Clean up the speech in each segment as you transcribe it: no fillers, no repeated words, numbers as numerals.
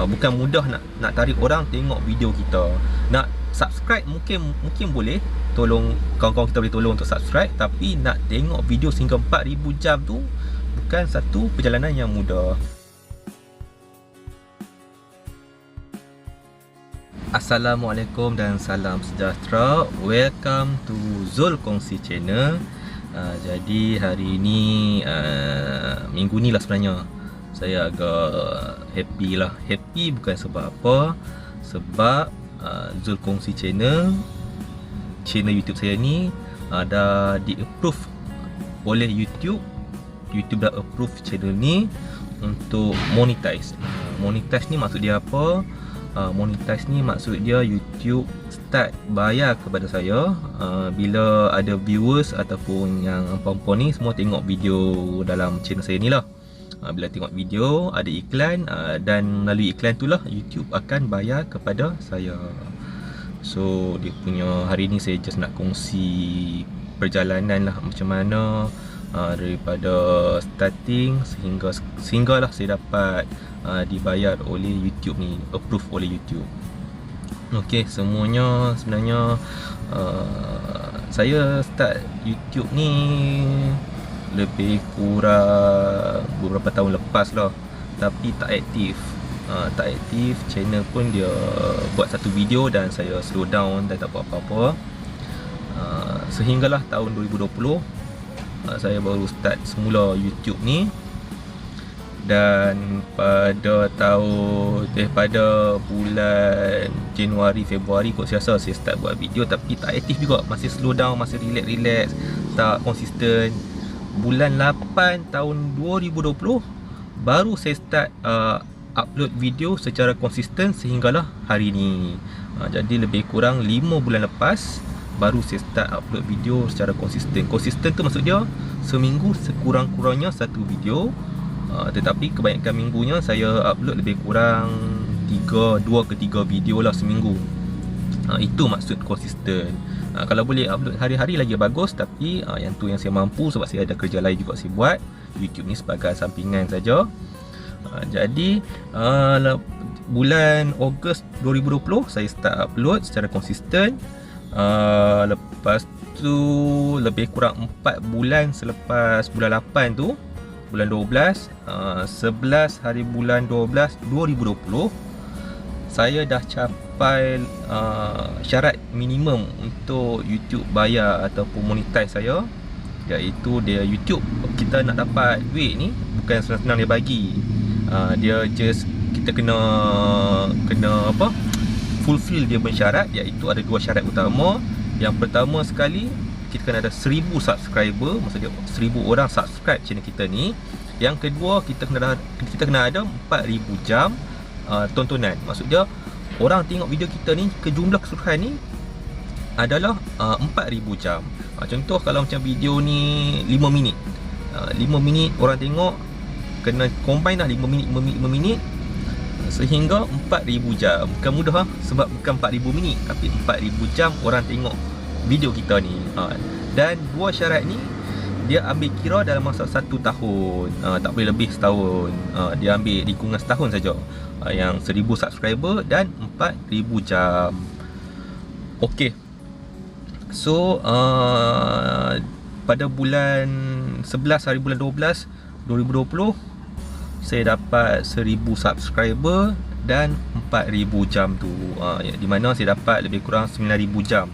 bukan mudah nak tarik orang tengok video kita. Nak subscribe mungkin boleh, tolong kawan-kawan kita boleh tolong untuk subscribe, tapi nak tengok video sehingga 4000 jam tu bukan satu perjalanan yang mudah. Assalamualaikum dan salam sejahtera. Welcome to Zul Kongsi Channel. Jadi hari ini minggu ni lah sebenarnya saya agak happy lah. Happy bukan sebab apa, sebab Zul Kongsi Channel YouTube saya ni dah di-approve oleh YouTube. YouTube dah approve channel ni untuk monetize. Monetize ni maksud dia apa? Monetize ni maksud dia YouTube start bayar kepada saya bila ada viewers ataupun yang puan-puan ni semua tengok video dalam channel saya ni lah. Bila tengok video ada iklan, dan melalui iklan tu lah YouTube akan bayar kepada saya. So dia punya hari ni saya just nak kongsi perjalanan lah, macam mana daripada starting sehinggalah saya dapat dibayar oleh YouTube ni, approve oleh YouTube. Okey, semuanya sebenarnya saya start YouTube ni lebih kurang beberapa tahun lepas lah, tapi tak aktif. Channel pun dia buat satu video dan saya slow down dan tak buat apa-apa. Sehinggalah tahun 2020 saya baru start semula YouTube ni. Dan pada bulan Januari, Februari kot saya rasa saya start buat video, tapi tak aktif juga, masih slow down, masih relax, tak konsisten. Bulan 8 tahun 2020 baru saya start upload video secara konsisten sehinggalah hari ni. Jadi lebih kurang 5 bulan lepas baru saya start upload video secara konsisten. Konsisten tu maksud dia seminggu sekurang-kurangnya satu video. Tetapi kebanyakan minggunya saya upload lebih kurang 2 ke 3 video lah seminggu. Itu maksud konsisten. Kalau boleh upload hari-hari lagi bagus, tapi yang tu yang saya mampu sebab saya ada kerja lain juga saya buat. YouTube ni sebagai sampingan saja. Jadi bulan Ogos 2020 saya start upload secara konsisten. Lepas tu lebih kurang 4 bulan selepas bulan 8 tu, bulan 12, 11 hari bulan 12 2020, saya dah capai syarat minimum untuk YouTube bayar ataupun monetize saya, iaitu dia YouTube kita nak dapat duit ni bukan senang-senang dia bagi. Dia just kita kena apa, fulfill dia bersyarat, iaitu ada 2 syarat utama. Yang pertama sekali, kita kena ada 1000 subscriber, maksudnya 1000 orang subscribe channel kita ni. Yang kedua, kita kena ada 4000 jam tontonan. Maksud dia orang tengok video kita ni, ke jumlah keseluruhan ni adalah 4000 jam. Contoh kalau macam video ni 5 minit, 5 minit orang tengok, kena combine dah 5 minit sehingga 4000 jam. Bukan mudah sebab bukan 4000 minit, tapi 4000 jam orang tengok video kita ni. Dan 2 syarat ni dia ambil kira dalam masa 1 tahun, tak boleh lebih setahun. Dia ambil lingkungan setahun saja, yang 1000 subscriber dan 4000 jam. Okey. So pada bulan 11 hari bulan 12 2020 saya dapat 1000 subscriber dan 4000 jam tu, di mana saya dapat lebih kurang 9000 jam.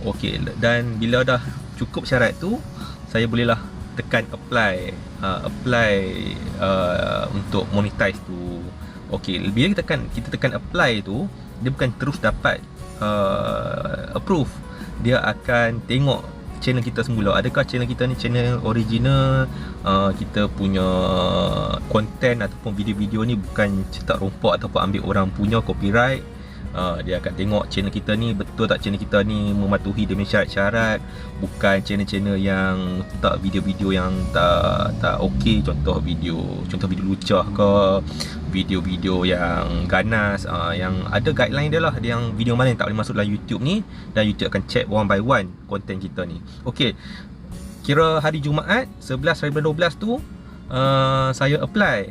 Okey, dan bila dah cukup syarat tu, saya bolehlah tekan apply untuk monetize tu. Okey, bila kita tekan apply tu, dia bukan terus dapat approve. Dia akan tengok channel kita semula, adakah channel kita ni channel original, kita punya konten ataupun video-video ni bukan cetak rompak ataupun ambil orang punya copyright. Dia akan tengok channel kita ni betul tak channel kita ni mematuhi demi syarat-syarat, bukan channel-channel yang tak video-video yang tak okey, contoh video lucah ke, video-video yang ganas, yang ada guideline dia lah, yang video mana yang tak boleh masuk dalam YouTube ni, dan YouTube akan check one by one konten kita ni. Okey, kira hari Jumaat 11 hari 12 tu saya apply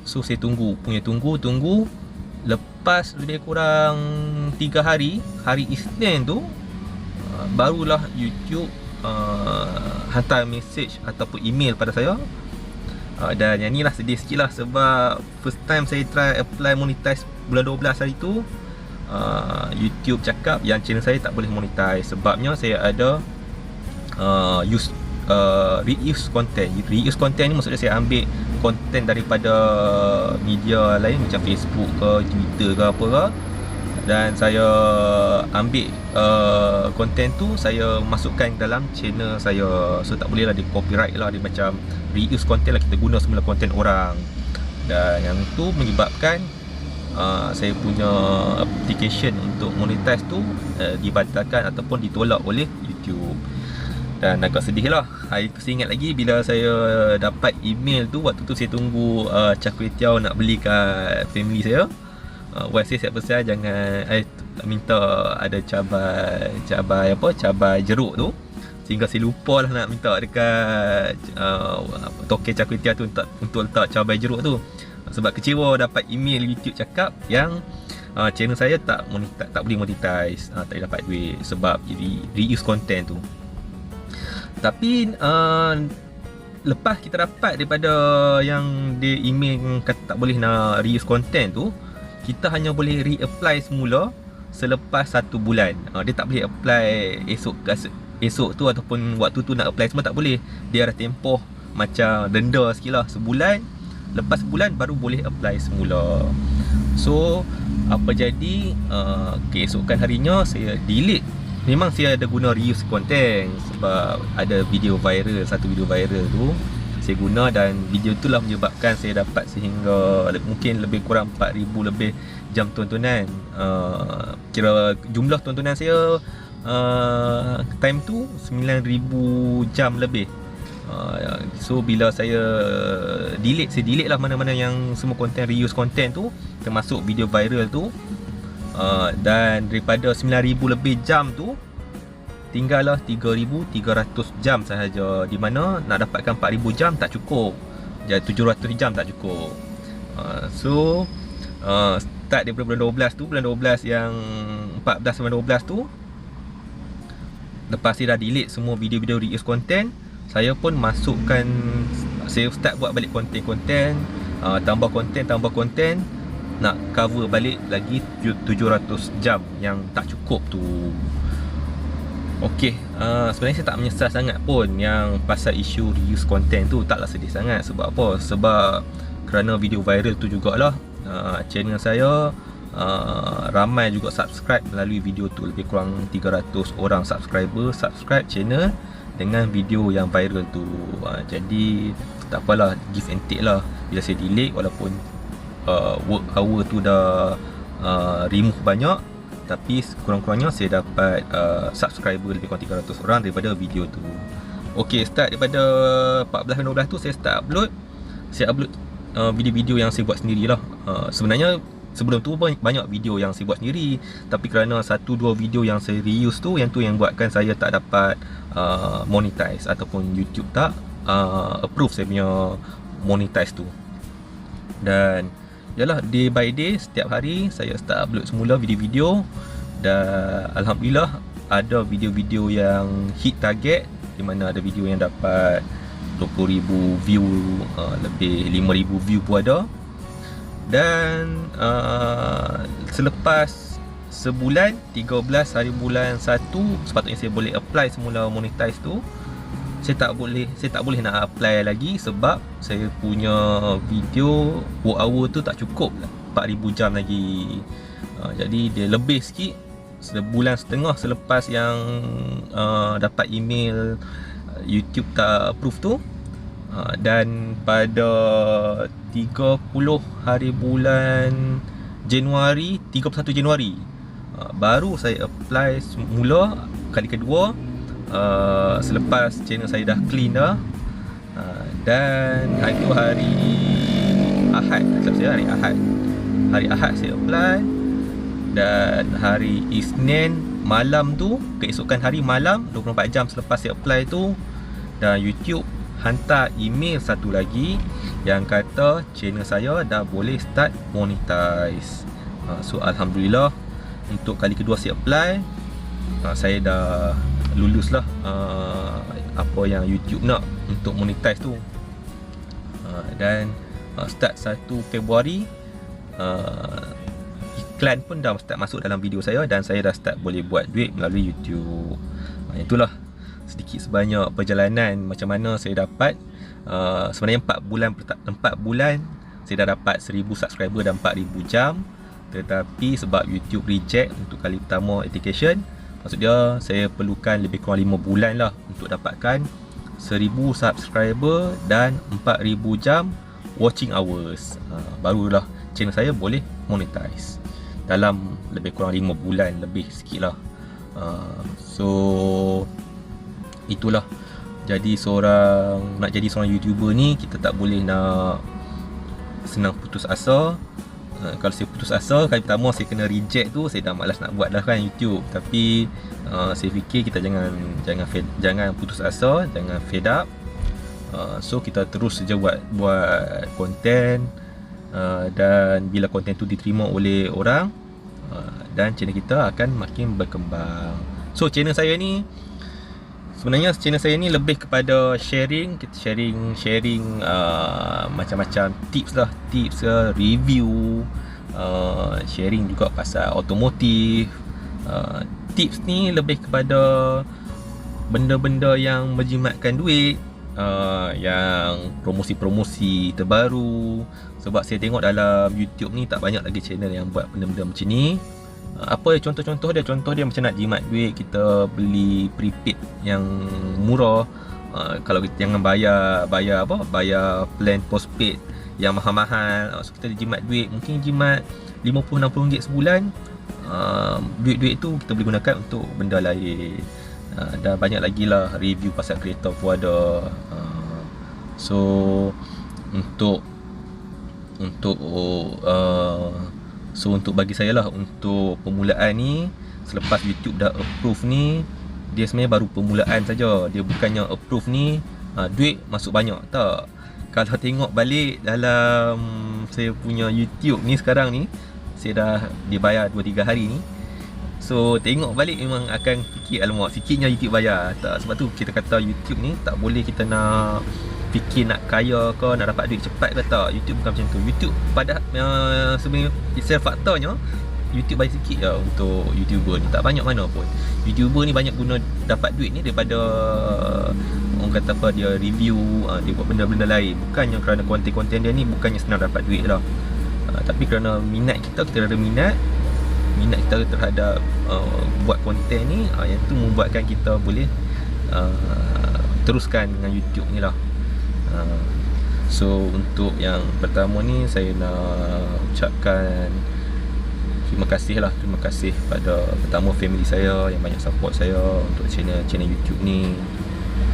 So saya tunggu lepas lebih kurang 3 hari, hari Isnin tu barulah YouTube hantar message ataupun email pada saya. Dan yang ni lah sedih sikit lah, sebab first time saya try apply monetize bulan 12 hari tu, YouTube cakap yang channel saya tak boleh monetize. Sebabnya saya ada reuse content. Reuse content ni maksudnya saya ambil content daripada media lain macam Facebook ke, Twitter ke apa ke, dan saya ambil content tu saya masukkan dalam channel saya. So tak boleh lah, dia copyright lah, dia macam reuse content lah, kita guna semula content orang. Dan yang tu menyebabkan saya punya application untuk monetize tu dibatalkan ataupun ditolak oleh YouTube. Dan agak sedih lah. Hari tu saya ingat lagi bila saya dapat email tu, waktu tu saya tunggu char kway teow nak beli kat family saya. Wife saya siap besar jangan minta ada cabai jeruk tu, sehingga saya lupa lah nak minta dekat token char kway teow tu untuk letak cabai jeruk tu. Sebab kecewa dapat email YouTube cakap yang channel saya tak boleh monetize, tak boleh dapat duit sebab reuse content tu. Tapi lepas kita dapat daripada yang dia email kata tak boleh nak reuse content tu, kita hanya boleh reapply semula selepas 1 bulan. Dia tak boleh apply esok tu ataupun waktu tu nak apply semua tak boleh. Dia ada tempoh macam denda sikit lah, sebulan. Lepas sebulan baru boleh apply semula. So apa jadi, keesokan harinya saya delete. Memang saya ada guna reuse content sebab ada satu video viral tu saya guna, dan video tu lah menyebabkan saya dapat sehingga mungkin lebih kurang 4,000 lebih jam tontonan. Kira jumlah tontonan saya time tu 9,000 jam lebih. So bila saya delete lah mana-mana yang semua konten reuse content tu, termasuk video viral tu. Dan daripada 9,000 lebih jam tu, tinggallah 3,300 jam sahaja, di mana nak dapatkan 4,000 jam tak cukup, jadi 700 jam tak cukup. So start daripada bulan 12 yang 14 bulan 12 tu, lepas saya dah delete semua video-video reuse content, saya pun masukkan, saya start buat balik konten-konten, tambah konten, nak cover balik lagi 700 jam yang tak cukup tu. Okey, sebenarnya saya tak menyesal sangat pun yang pasal isu reuse content tu, taklah sedih sangat. Sebab apa? Sebab kerana video viral tu jugalah channel saya ramai juga subscribe melalui video tu. Lebih kurang 300 orang subscribe channel dengan video yang viral tu. Jadi tak apalah, give and take lah. Bila saya delete, walaupun work hour tu dah remove banyak, tapi kurang-kurangnya saya dapat subscriber lebih kurang 300 orang daripada video tu. Ok, start daripada 14-12 tu saya start upload. Saya upload video-video yang saya buat sendirilah. Sebenarnya sebelum tu banyak video yang saya buat sendiri, tapi kerana 1-2 video yang saya reuse tu, yang tu yang buatkan saya tak dapat monetize ataupun YouTube tak approve saya punya monetize tu. Dan yalah, day by day, setiap hari saya start upload semula video-video. Dan Alhamdulillah ada video-video yang hit target, di mana ada video yang dapat 20,000 view, lebih 5,000 view pun ada. Dan selepas sebulan, 13 hari bulan 1, sepatutnya saya boleh apply semula monetize tu. Saya tak boleh nak apply lagi sebab saya punya video work hour tu tak cukup 4,000 jam lagi. Jadi dia lebih sikit, sebulan setengah selepas yang dapat email YouTube tak approve tu. Dan pada 30 hari bulan Januari, 31 Januari baru saya apply semula kali kedua. Selepas channel saya dah clean dah. Dan hari tu hari Ahad, hari Ahad saya apply. Dan hari Isnin malam tu, keesokan hari malam 24 jam selepas saya apply tu, dan YouTube hantar email satu lagi yang kata channel saya dah boleh start monetize. So Alhamdulillah, untuk kali kedua saya apply, saya dah lulus lah apa yang YouTube nak untuk monetize tu. Dan start 1 Februari iklan pun dah start masuk dalam video saya, dan saya dah start boleh buat duit melalui YouTube. Itulah sedikit sebanyak perjalanan macam mana saya dapat. Sebenarnya 4 bulan saya dah dapat 1000 subscriber dan 4000 jam. Tetapi sebab YouTube reject untuk kali pertama application, maksud dia saya perlukan lebih kurang 5 bulan lah untuk dapatkan 1000 subscriber dan 4000 jam watching hours. Barulah channel saya boleh monetize dalam lebih kurang 5 bulan lebih sikit lah. So itulah, jadi nak jadi seorang YouTuber ni, kita tak boleh nak senang putus asa. Kalau saya putus asa, kali pertama saya kena reject tu, saya dah malas nak buat dah kan YouTube. Tapi saya fikir kita jangan putus asa, jangan fed up. So kita terus saja buat konten, dan bila konten tu diterima oleh orang, dan channel kita akan makin berkembang. So channel saya ni lebih kepada sharing. Kita sharing macam-macam tips lah, review, sharing juga pasal otomotif. Tips ni lebih kepada benda-benda yang menjimatkan duit, yang promosi-promosi terbaru. Sebab saya tengok dalam YouTube ni tak banyak lagi channel yang buat benda-benda macam ni. Apa contoh-contoh dia? Contoh dia macam nak jimat duit, kita beli prepaid yang murah. Kalau kita jangan bayar plan postpaid yang mahal-mahal. So kita jimat duit, mungkin jimat RM50-60 sebulan. Duit-duit tu kita boleh gunakan untuk benda lain. Dan banyak lagi lah review pasal kereta pun ada. So untuk bagi saya lah, untuk permulaan ni, selepas YouTube dah approve ni, dia sebenarnya baru permulaan saja. Dia bukannya approve ni duit masuk banyak, tak. Kalau tengok balik dalam saya punya YouTube ni sekarang ni, saya dah dibayar 2-3 hari ni. So tengok balik memang akan fikir, alamak, sikitnya YouTube bayar. Tak, sebab tu kita kata YouTube ni tak boleh kita nak fikir nak kaya ke, nak dapat duit cepat ke, tak. YouTube bukan macam tu. YouTube pada sebenarnya faktanya YouTube bayar sikit je untuk YouTuber ni, tak banyak mana pun. YouTuber ni banyak guna dapat duit ni daripada orang kata apa, dia review, dia buat benda-benda lain. Bukannya kerana konten-konten dia ni bukannya senang dapat duit lah, tapi kerana minat kita ada minat kita terhadap buat konten ni, yang tu membuatkan kita boleh teruskan dengan YouTube ni lah. So untuk yang pertama ni, saya nak ucapkan terima kasih pada pertama family saya yang banyak support saya untuk channel YouTube ni.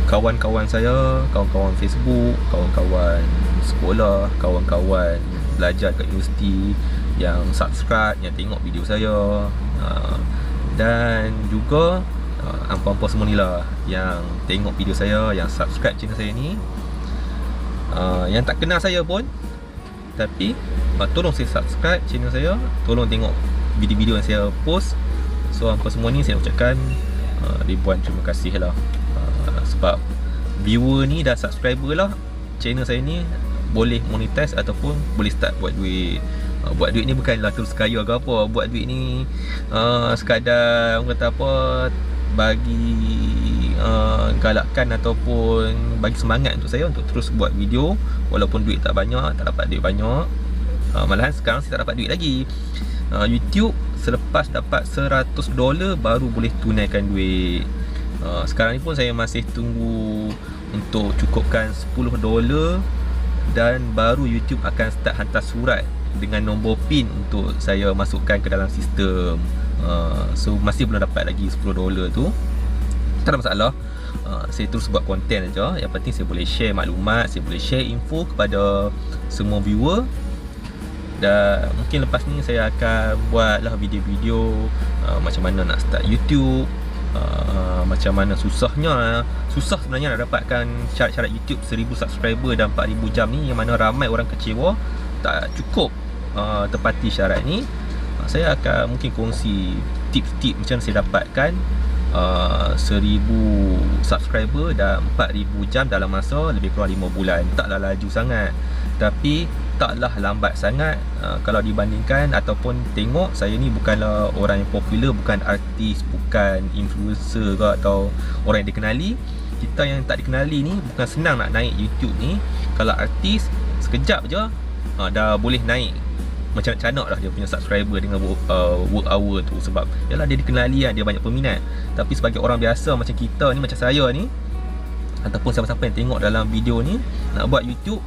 Kawan-kawan saya, kawan-kawan Facebook, kawan-kawan sekolah, kawan-kawan belajar kat universiti yang subscribe, yang tengok video saya, dan juga hampa-hampa semua ni lah yang tengok video saya, yang subscribe channel saya ni, yang tak kenal saya pun, tapi tolong saya subscribe channel saya, tolong tengok video-video yang saya post. So hampa semua ni saya ucapkan ribuan terima kasih lah. Sebab viewer ni dan subscriber lah channel saya ni boleh monetize ataupun boleh start buat duit. Buat duit ni bukanlah terus kaya ke apa. Buat duit ni sekadar orang kata apa, bagi galakkan ataupun bagi semangat untuk saya untuk terus buat video. Walaupun duit tak banyak, tak dapat duit banyak, malahan sekarang saya tak dapat duit lagi. YouTube selepas dapat $100 baru boleh tunaikan duit. Sekarang ni pun saya masih tunggu untuk cukupkan $10, dan baru YouTube akan start hantar surat dengan nombor PIN untuk saya masukkan ke dalam sistem. So masih belum dapat lagi $10 tu. Tak ada masalah, saya terus buat konten aja. Yang penting saya boleh share maklumat, saya boleh share info kepada semua viewer. Dan mungkin lepas ni saya akan buatlah video-video macam mana nak start YouTube, Macam mana susah sebenarnya nak dapatkan syarat-syarat YouTube 1000 subscriber dan 4000 jam ni, yang mana ramai orang kecewa tak cukup tepati syarat ni. Saya akan mungkin kongsi tips-tips macam mana saya dapatkan 1000 subscriber dan 4000 jam dalam masa lebih kurang 5 bulan. Taklah laju sangat, tapi taklah lambat sangat kalau dibandingkan ataupun tengok. Saya ni bukanlah orang yang popular, bukan artis, bukan influencer ke atau orang yang dikenali. Kita yang tak dikenali ni bukan senang nak naik YouTube ni. Kalau artis sekejap je dah boleh naik macam nak canak dah dia punya subscriber dengan work hour tu. Sebab yalah dia dikenali kan, dia banyak peminat. Tapi sebagai orang biasa macam kita ni, macam saya ni, ataupun siapa-siapa yang tengok dalam video ni, nak buat YouTube,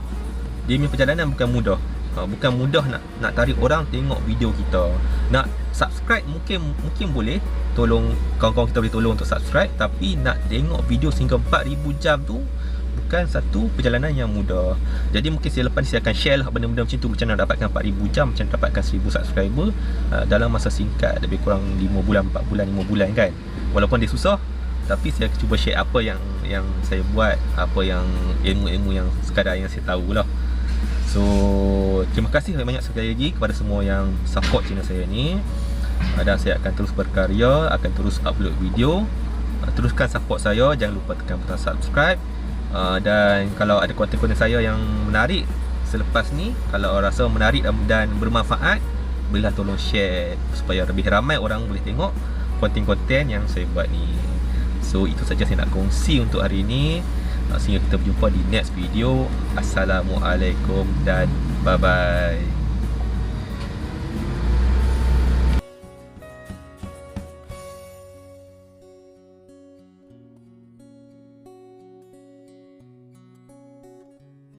dia punya perjalanan bukan mudah. Bukan mudah nak tarik orang tengok video kita. Nak subscribe mungkin boleh, tolong kawan-kawan kita boleh tolong untuk subscribe. Tapi nak tengok video sehingga 4000 jam tu bukan satu perjalanan yang mudah. Jadi mungkin lepas ni saya akan share lah benda-benda macam tu, macam mana dapatkan 4000 jam, macam mana dapatkan 1000 subscriber dalam masa singkat, lebih kurang 5 bulan, 4 bulan, 5 bulan kan. Walaupun dia susah, tapi saya cuba share apa yang saya buat, apa yang ilmu-ilmu yang sekadar yang saya tahu lah. So terima kasih banyak sekali lagi kepada semua yang support channel saya ni, dan saya akan terus berkarya, akan terus upload video. Teruskan support saya, jangan lupa tekan butang subscribe. Dan kalau ada konten-konten saya yang menarik selepas ni, kalau rasa menarik dan bermanfaat, bolehlah tolong share supaya lebih ramai orang boleh tengok konten-konten yang saya buat ni. So itu saja saya nak kongsi untuk hari ini. Sehingga kita berjumpa di next video. Assalamualaikum dan bye bye.